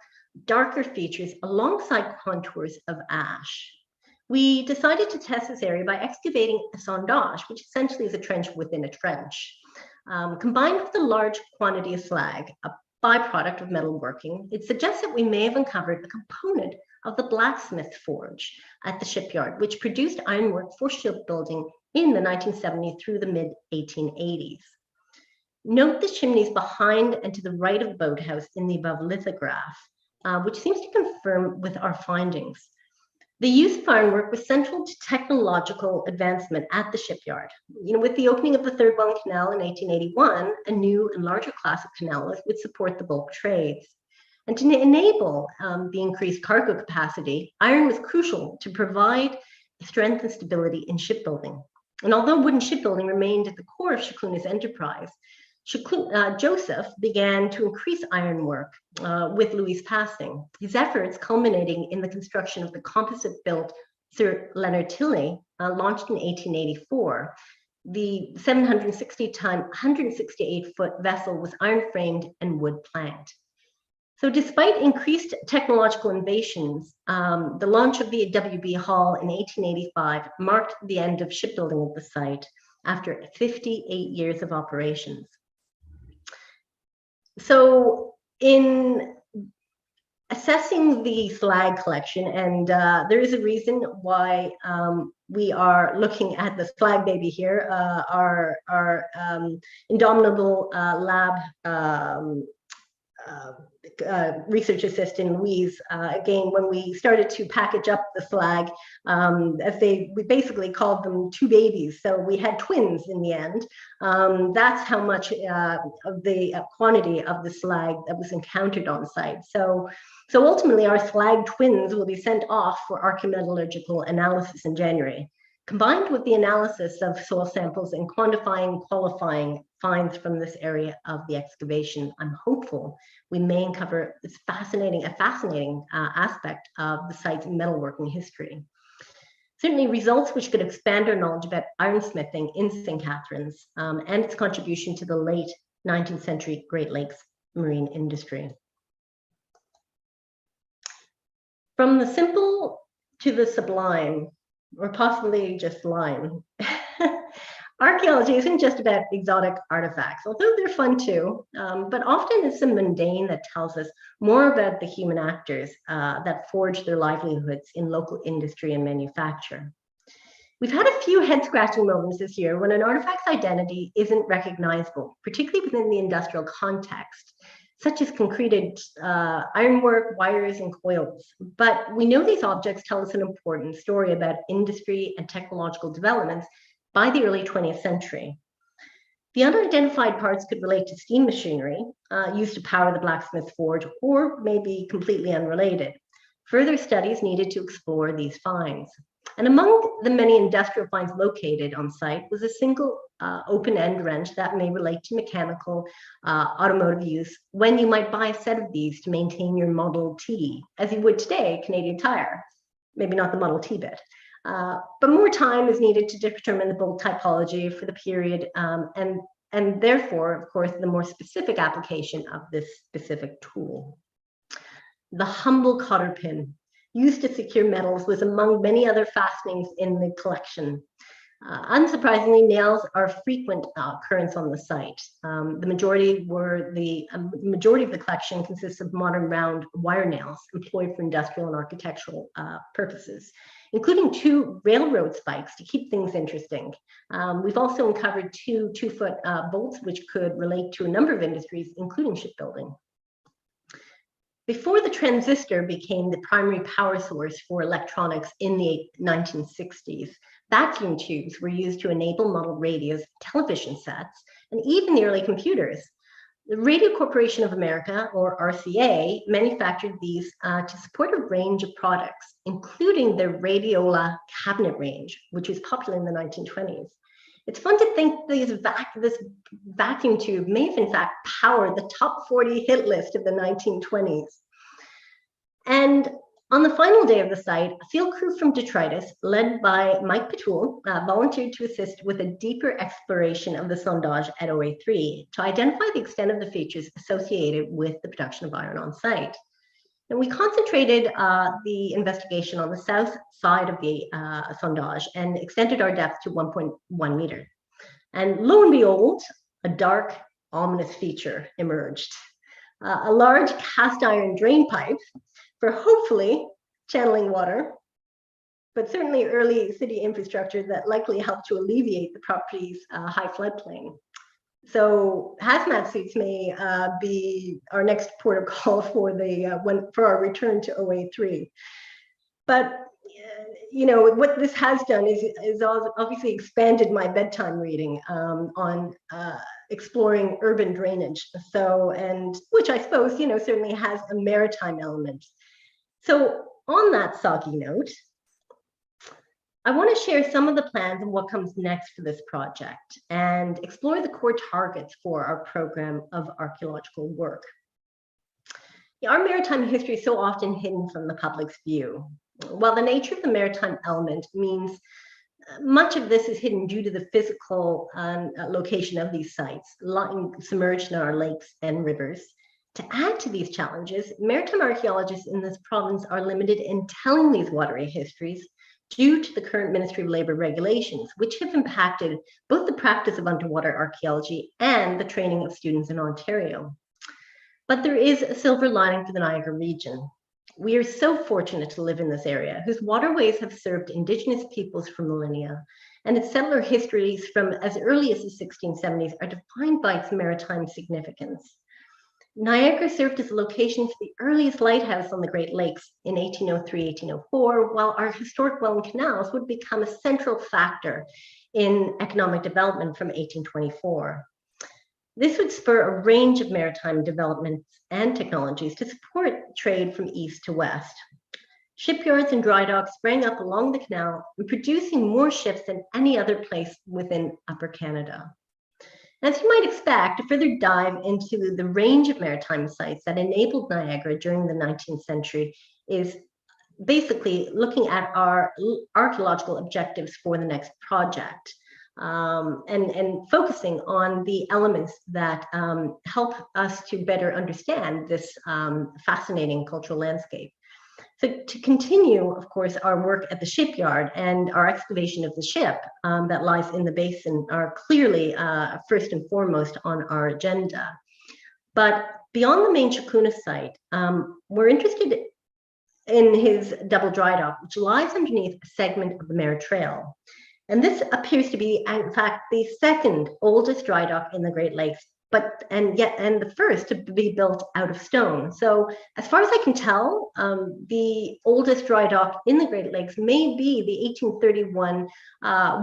darker features alongside contours of ash. We decided to test this area by excavating a sondage, which essentially is a trench within a trench. Combined with a large quantity of slag, a byproduct of metalworking, it suggests that we may have uncovered a component of the Blacksmith Forge at the shipyard, which produced ironwork for shipbuilding in the 1970s through the mid-1880s. Note the chimneys behind and to the right of the boathouse in the above lithograph, which seems to confirm with our findings. The use of ironwork was central to technological advancement at the shipyard. With the opening of the Third Welland Canal in 1881, a new and larger class of canals would support the bulk trades. And to enable the increased cargo capacity, iron was crucial to provide strength and stability in shipbuilding. And although wooden shipbuilding remained at the core of Shickkluna's enterprise, Joseph began to increase ironwork with Louis' passing, his efforts culminating in the construction of the composite-built Sir Leonard Tilley, launched in 1884. The 760-ton, 168-foot vessel was iron-framed and wood-planked. So despite increased technological innovations, the launch of the WB Hall in 1885 marked the end of shipbuilding at the site after 58 years of operations. So in assessing the slag collection, and there is a reason why we are looking at the slag baby here, our indomitable lab research assistant Louise, again, when we started to package up the slag, we basically called them two babies. So we had twins in the end. That's how much of the quantity of the slag that was encountered on site. So ultimately our slag twins will be sent off for archaeometallurgical analysis in January. Combined with the analysis of soil samples and quantifying and qualifying finds from this area of the excavation, I'm hopeful we may uncover this fascinating aspect of the site's metalworking history. Certainly results which could expand our knowledge about ironsmithing in St. Catharines and its contribution to the late 19th century Great Lakes marine industry. From the simple to the sublime, or possibly just lime. Archaeology isn't just about exotic artifacts, although they're fun too, but often it's the mundane that tells us more about the human actors that forge their livelihoods in local industry and manufacture. We've had a few head-scratching moments this year when an artifact's identity isn't recognizable, particularly within the industrial context, such as concreted ironwork, wires, and coils. But we know these objects tell us an important story about industry and technological developments by the early 20th century. The unidentified parts could relate to steam machinery used to power the Blacksmith Forge, or maybe completely unrelated. Further studies needed to explore these finds. And among the many industrial finds located on site was a single open-end wrench that may relate to mechanical automotive use when you might buy a set of these to maintain your Model T, as you would today, Canadian Tire. Maybe not the Model T bit. But more time is needed to determine the bolt typology for the period and therefore, of course, the more specific application of this specific tool. The humble cotter pin, used to secure metals, was among many other fastenings in the collection. Unsurprisingly, nails are a frequent occurrence on the site. The majority of the collection consists of modern round wire nails employed for industrial and architectural purposes, including two railroad spikes to keep things interesting. We've also uncovered two 2-foot bolts, which could relate to a number of industries, including shipbuilding. Before the transistor became the primary power source for electronics in the 1960s, vacuum tubes were used to enable model radios, television sets, and even the early computers. The Radio Corporation of America, or RCA, manufactured these to support a range of products, including their Radiola cabinet range, which was popular in the 1920s. It's fun to think this vacuum tube may have in fact powered the top 40 hit list of the 1920s. And on the final day of the site, a field crew from Detritus, led by Mike Patul, volunteered to assist with a deeper exploration of the sondage at OA3 to identify the extent of the features associated with the production of iron on site. And we concentrated the investigation on the south side of the sondage and extended our depth to 1.1 meter. And lo and behold, a dark, ominous feature emerged. A large cast iron drain pipe for hopefully channeling water, but certainly early city infrastructure that likely helped to alleviate the property's high floodplain. So hazmat suits may be our next port of call for for our return to OA3. But you know, what this has done is obviously expanded my bedtime reading on exploring urban drainage. So, and which I suppose, you know, certainly has a maritime element. So on that soggy note, I want to share some of the plans and what comes next for this project and explore the core targets for our program of archaeological work. Our maritime history is so often hidden from the public's view. While the nature of the maritime element means much of this is hidden due to the physical location of these sites, lying submerged in our lakes and rivers. To add to these challenges, maritime archaeologists in this province are limited in telling these watery histories due to the current Ministry of Labour regulations, which have impacted both the practice of underwater archaeology and the training of students in Ontario. But there is a silver lining for the Niagara region. We are so fortunate to live in this area, whose waterways have served Indigenous peoples for millennia, and its settler histories from as early as the 1670s are defined by its maritime significance. Niagara served as a location for the earliest lighthouse on the Great Lakes in 1803, 1804, while our historic Welland canals would become a central factor in economic development from 1824. This would spur a range of maritime developments and technologies to support trade from east to west. Shipyards and dry docks sprang up along the canal, producing more ships than any other place within Upper Canada. As you might expect, a further dive into the range of maritime sites that enabled Niagara during the 19th century is basically looking at our archaeological objectives for the next project. And focusing on the elements that help us to better understand this fascinating cultural landscape. So to continue, of course, our work at the shipyard and our excavation of the ship that lies in the basin are clearly first and foremost on our agenda. But beyond the main Shickluna site, we're interested in his double dry dock, which lies underneath a segment of the Mare Trail. And this appears to be, in fact, the second oldest dry dock in the Great Lakes, and the first to be built out of stone. So as far as I can tell, the oldest dry dock in the Great Lakes may be the 1831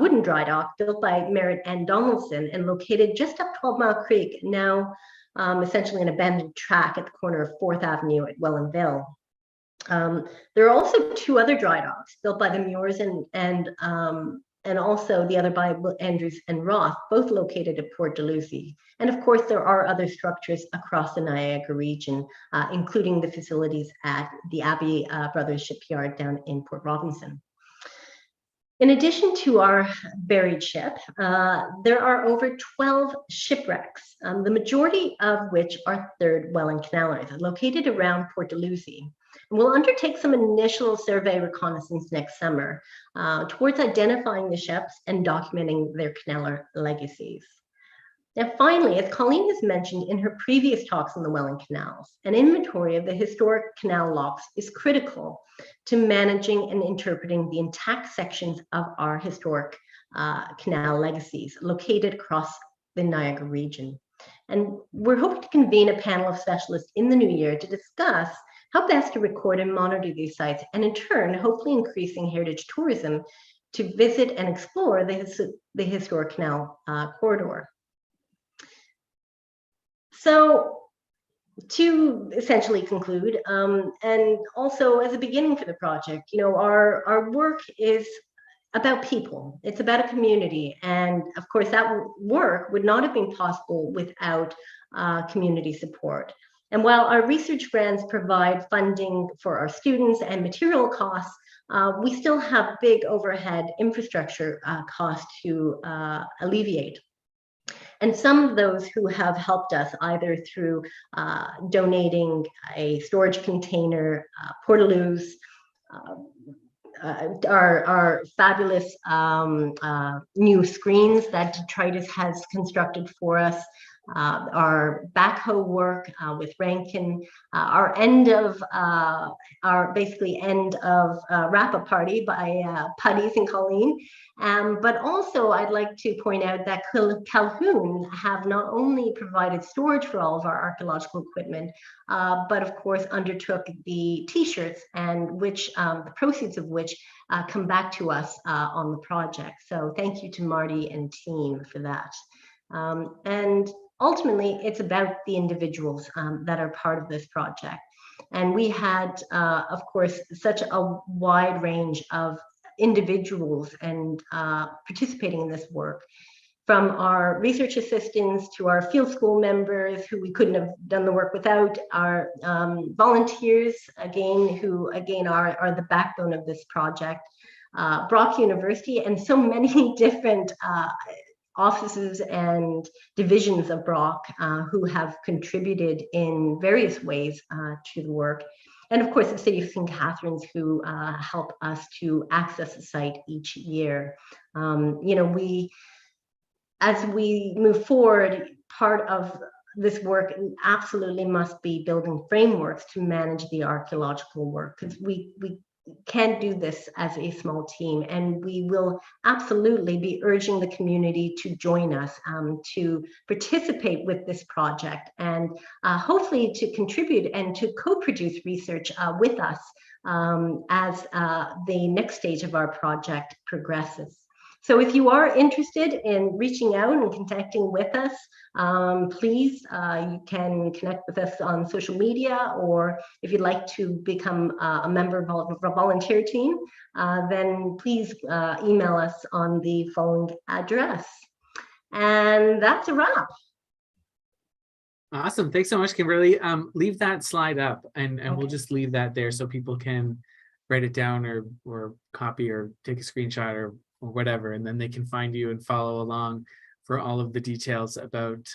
wooden dry dock built by Merritt and Donaldson and located just up 12 Mile Creek, now essentially an abandoned track at the corner of 4th Avenue at Wellandville. There are also two other dry docks built by the Muirs and also the other by Andrews and Roth, both located at Port Dalhousie. And of course, there are other structures across the Niagara region, including the facilities at the Abbey Brothers Shipyard down in Port Robinson. In addition to our buried ship, there are over 12 shipwrecks, the majority of which are third Welland Canalers, located around Port Dalhousie. We'll undertake some initial survey reconnaissance next summer towards identifying the ships and documenting their canaler legacies. Now, finally, as Colleen has mentioned in her previous talks on the Welland canals, an inventory of the historic canal locks is critical to managing and interpreting the intact sections of our historic canal legacies located across the Niagara region. And we're hoping to convene a panel of specialists in the new year to discuss how best to record and monitor these sites, and in turn, hopefully increasing heritage tourism to visit and explore the historic canal corridor. So to essentially conclude, and also as a beginning for the project, you know, our work is about people. It's about a community. And of course, that work would not have been possible without community support. And while our research grants provide funding for our students and material costs, we still have big overhead infrastructure costs to alleviate. And some of those who have helped us either through donating a storage container, portaloos, our fabulous new screens that Detritus has constructed for us, our backhoe work with Rankin, our basically end of wrap-up party by Putties and Colleen. But also I'd like to point out that Calhoun have not only provided storage for all of our archaeological equipment, but of course undertook the t-shirts, and which the proceeds of which come back to us on the project. So thank you to Marty and team for that. And ultimately, it's about the individuals that are part of this project. And we had, of course, such a wide range of individuals and participating in this work, from our research assistants to our field school members who we couldn't have done the work without, our volunteers, who are the backbone of this project, Brock University, and so many different offices and divisions of Brock who have contributed in various ways to the work. And of course, the City of St. Catharines, who help us to access the site each year. As we move forward, part of this work absolutely must be building frameworks to manage the archaeological work, because we can't do this as a small team, and we will absolutely be urging the community to join us to participate with this project, and hopefully to contribute and to co-produce research with us as the next stage of our project progresses. So if you are interested in reaching out and connecting with us, please, you can connect with us on social media, or if you'd like to become a member of a volunteer team, then please email us on the following address. And that's a wrap. Awesome. Thanks so much, Kimberly. Leave that slide up, and Okay. We'll just leave that there so people can write it down or copy or take a screenshot or whatever, and then they can find you and follow along for all of the details about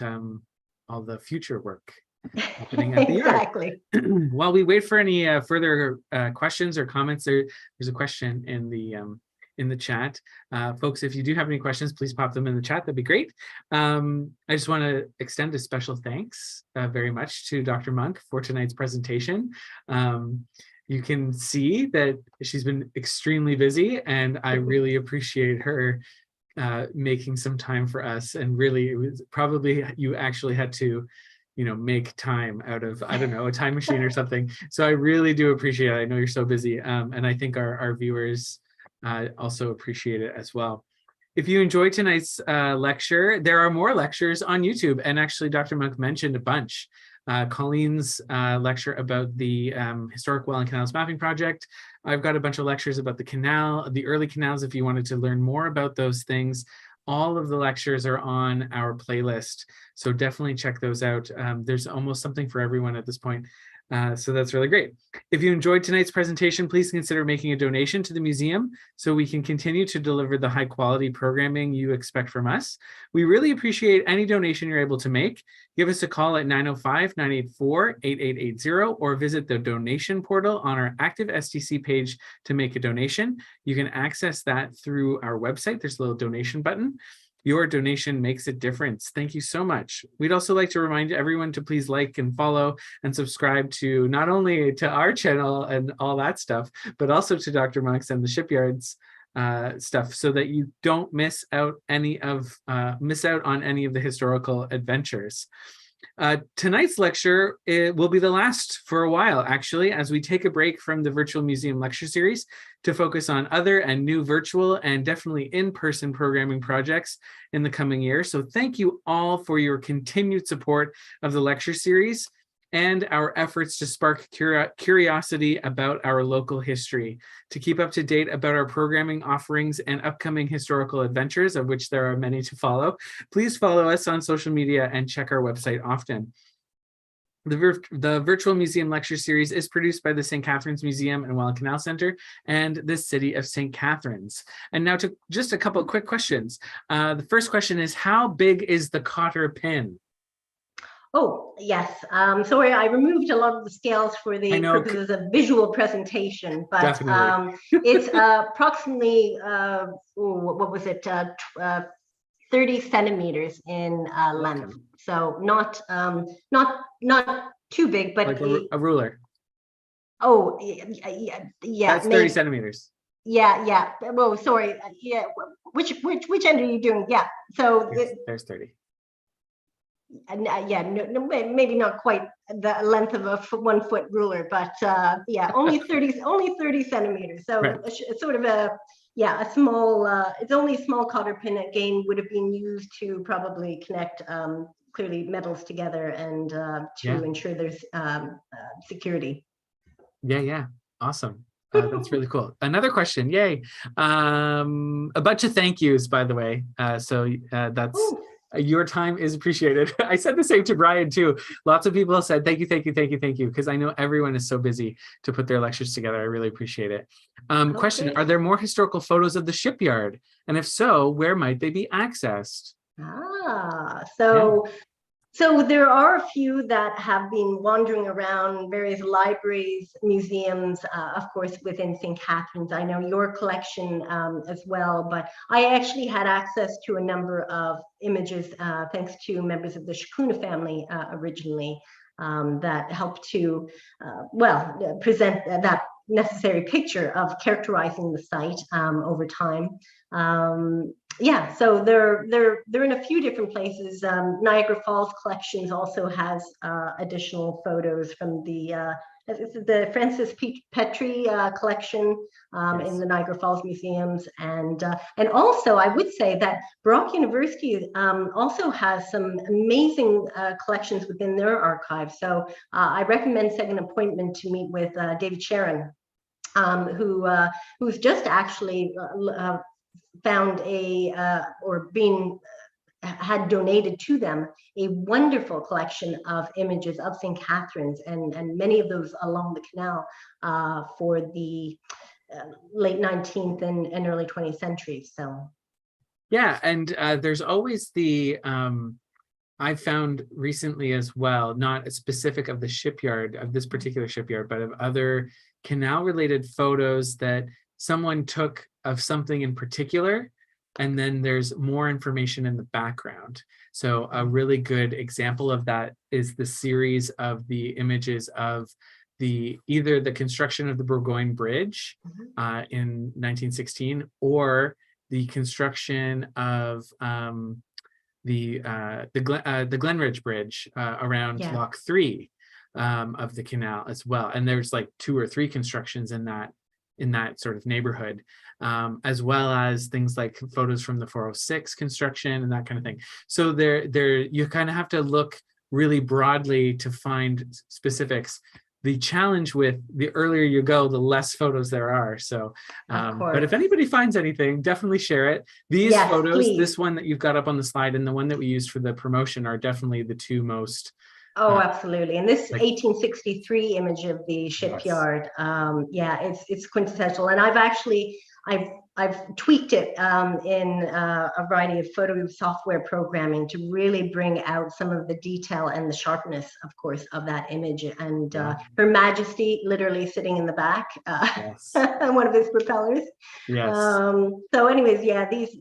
all the future work happening at the Exactly. yard. While we wait for any further questions or comments, there's a question in the chat. Folks, if you do have any questions, please pop them in the chat. That'd be great. I just want to extend a special thanks very much to Dr. Monk for tonight's presentation. You can see that she's been extremely busy, and I really appreciate her making some time for us. And really, it was probably you actually had to, make time out of, I don't know, a time machine or something. So I really do appreciate it. I know you're so busy, and I think our viewers also appreciate it as well. If you enjoyed tonight's lecture, there are more lectures on YouTube, and actually Dr. Monk mentioned a bunch. Colleen's lecture about the Historic Well and Canals Mapping Project. I've got a bunch of lectures about the early canals, if you wanted to learn more about those things. All of the lectures are on our playlist, so definitely check those out. There's almost something for everyone at this point. So that's really great. If you enjoyed tonight's presentation, please consider making a donation to the museum so we can continue to deliver the high quality programming you expect from us. We really appreciate any donation you're able to make. Give us a call at 905-984-8880 or visit the donation portal on our active STC page to make a donation. You can access that through our website. There's a little donation button. Your donation makes a difference. Thank you so much. We'd also like to remind everyone to please like and follow and subscribe to not only to our channel and all that stuff, but also to Dr. Monk's and the Shipyard's stuff, so that you don't miss out on any of the historical adventures. Tonight's lecture will be the last for a while, actually, as we take a break from the virtual museum lecture series to focus on other and new virtual and definitely in-person programming projects in the coming year. So thank you all for your continued support of the lecture series and our efforts to spark curiosity about our local history. To keep up to date about our programming offerings and upcoming historical adventures, of which there are many to follow, please follow us on social media and check our website often. The virtual museum lecture series is produced by the St. Catharines Museum and Welland Canal Center and the City of St. Catharines. And now to just a couple of quick questions. The first question is, how big is the cotter pin? Oh, yes. Sorry, I removed a lot of the scales for the purposes of visual presentation, but it's approximately, what was it, 30 centimeters in length. So not too big, but like a ruler. Oh, yeah. That's 30 centimeters. Yeah. Well, sorry. Yeah. Which end are you doing? Yeah. So there's 30. Yeah, no, maybe not quite the length of a 1 foot ruler, but yeah, only 30 centimeters. So right. It's sort of a small. It's only a small cotter pin. Again, would have been used to probably connect clearly metals together and to ensure there's security. Yeah, awesome. That's really cool. Another question, yay. A bunch of thank yous, by the way. So that's. Ooh. Your time is appreciated. I said the same to Brian too. Lots of people said thank you, because I know everyone is so busy to put their lectures together. I really appreciate it. Question, are there more historical photos of the shipyard? And if so, where might they be accessed? So there are a few that have been wandering around various libraries, museums, of course, within St. Catharines. I know your collection as well, but I actually had access to a number of images thanks to members of the Shickluna family originally that helped to, present that necessary picture of characterizing the site over time. So they're in a few different places. Niagara Falls Collections also has additional photos from the Francis Petrie collection in the Niagara Falls museums, and also I would say that Brock University also has some amazing collections within their archive. So I recommend setting an appointment to meet with David Sharon, who's just actually found had donated to them a wonderful collection of images of St. Catharines, and many of those along the canal for the late 19th and early 20th centuries. So yeah, and there's always the I found recently as well, not specific of the shipyard, of this particular shipyard, but of other canal related photos that someone took of something in particular, and then there's more information in the background. So a really good example of that is the series of the images of either the construction of the Burgoyne Bridge in 1916, or the construction of the Glenridge Bridge around Lock 3 of the canal as well. And there's like 2 or 3 constructions in that sort of neighborhood, as well as things like photos from the 406 construction and that kind of thing. So you kind of have to look really broadly to find specifics. The challenge with the earlier you go, the less photos there are. So, but if anybody finds anything, definitely share it. These photos, please. This one that you've got up on the slide and the one that we used for the promotion are definitely the two most. Absolutely. And this 1863 image of the shipyard, it's quintessential. And I've tweaked it in a variety of photo software programming to really bring out some of the detail and the sharpness, of course, of that image. And Her Majesty literally sitting in the back on one of his propellers. Yes. So anyways,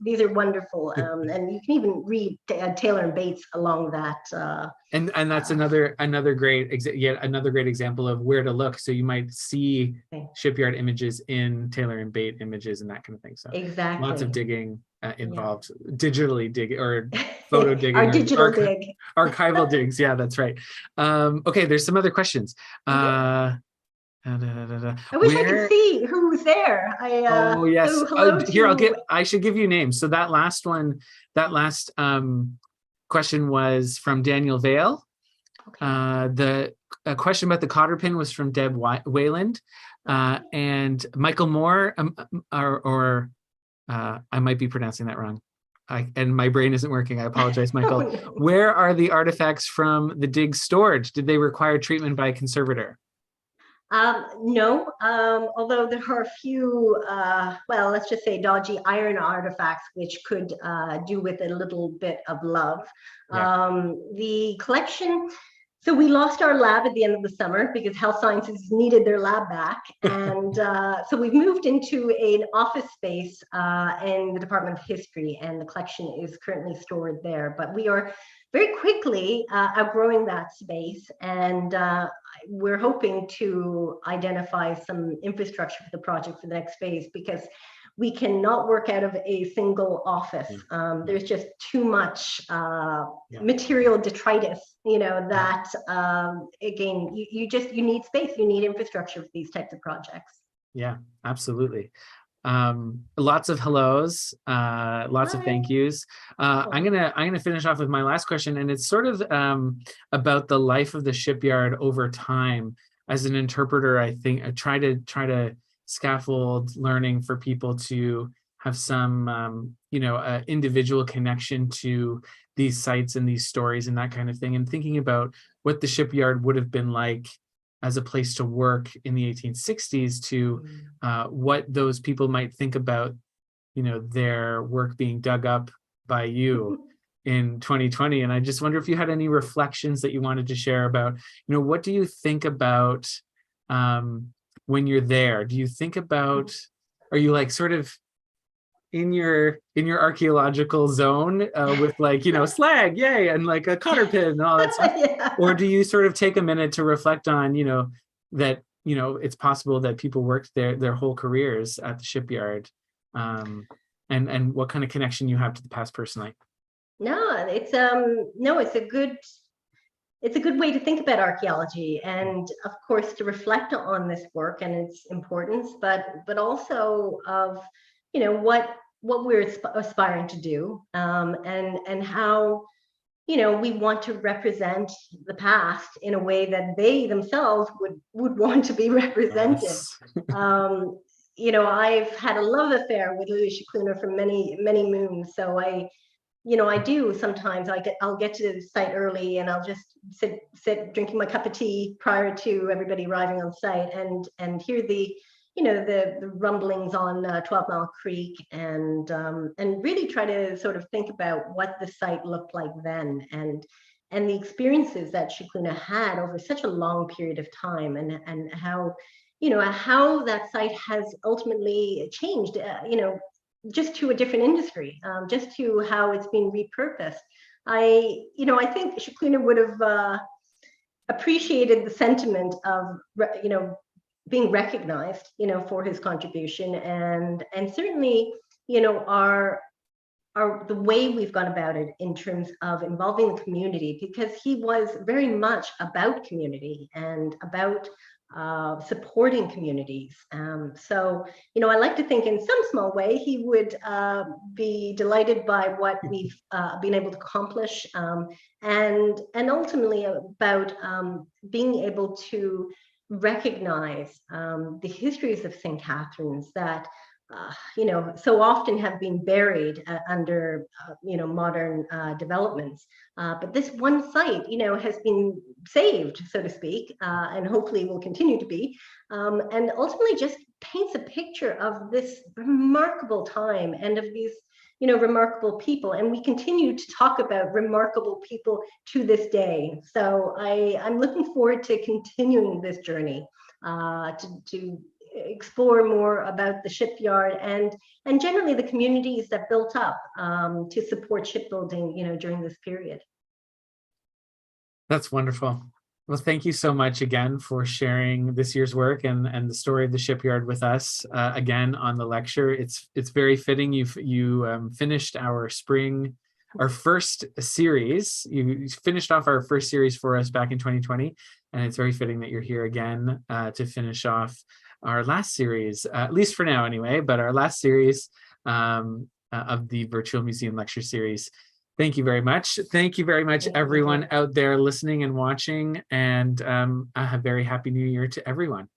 these are wonderful. And you can even read Taylor and Bates along that. And that's another great example of where to look. So you might see shipyard images in Taylor and Bate images and that kind of thing. So exactly, lots of digging involved, digitally digging or photo digging, our digital dig, archival digs. Yeah, that's right. Okay, there's some other questions. I wish I could see who was there. Oh yes. I should give you names. So that last question was from Daniel Vale. Okay. The question about the cotter pin was from Deb Wayland, and Michael Moore, I might be pronouncing that wrong. and my brain isn't working. I apologize, Michael. Oh, no. Where are the artifacts from the dig stored? Did they require treatment by a conservator? No, although there are a few, well, let's just say dodgy iron artifacts, which could do with a little bit of love. Yeah. The collection, so we lost our lab at the end of the summer because health sciences needed their lab back. And so we've moved into an office space in the Department of History, and the collection is currently stored there. But we are very quickly outgrowing that space, and we're hoping to identify some infrastructure for the project for the next phase, because we cannot work out of a single office. There's just too much material detritus, that again, you need space, you need infrastructure for these types of projects. Yeah, absolutely. Lots of hellos, lots of thank yous. I'm gonna finish off with my last question, and it's sort of about the life of the shipyard over time. As an interpreter, I think I try to scaffold learning for people to have some individual connection to these sites and these stories and that kind of thing, and thinking about what the shipyard would have been like as a place to work in the 1860s to what those people might think about, their work being dug up by you in 2020. And I just wonder if you had any reflections that you wanted to share about, what do you think about when you're there? Do you think about, are you like sort of in your archaeological zone with like, slag, yay, and like a cotter pit and all that stuff? Yeah. Or do you sort of take a minute to reflect on, that, it's possible that people worked their whole careers at the shipyard, and what kind of connection you have to the past personally? No, it's it's a good way to think about archaeology, and of course to reflect on this work and its importance, but also of what we're aspiring to do, and how we want to represent the past in a way that they themselves would want to be represented. Yes. I've had a love affair with Louis Shickluna for many moons, so I do sometimes I'll get to the site early, and I'll just sit drinking my cup of tea prior to everybody arriving on site, and hear the rumblings on 12 Mile Creek, and really try to sort of think about what the site looked like then, and the experiences that Shickluna had over such a long period of time, and how how that site has ultimately changed, just to a different industry, just to how it's been repurposed. I think Shickluna would have appreciated the sentiment of being recognized, for his contribution, and certainly, the way we've gone about it in terms of involving the community, because he was very much about community and about supporting communities. So, I like to think in some small way he would be delighted by what we've been able to accomplish, and ultimately about being able to recognize the histories of St. Catherine's that so often have been buried under modern developments, but this one site has been saved, so to speak, and hopefully will continue to be, and ultimately just paints a picture of this remarkable time and of these remarkable people, and we continue to talk about remarkable people to this day. So I'm looking forward to continuing this journey, to explore more about the shipyard and generally the communities that built up to support shipbuilding during this period. That's wonderful. Well, thank you so much again for sharing this year's work and the story of the shipyard with us again on the lecture. It's very fitting. You finished our first series. You finished off our first series for us back in 2020, and it's very fitting that you're here again to finish off our last series, at least for now anyway, but our last series of the Virtual Museum Lecture Series. Thank you very much. Thank you very much, everyone out there listening and watching, and a very happy New Year to everyone.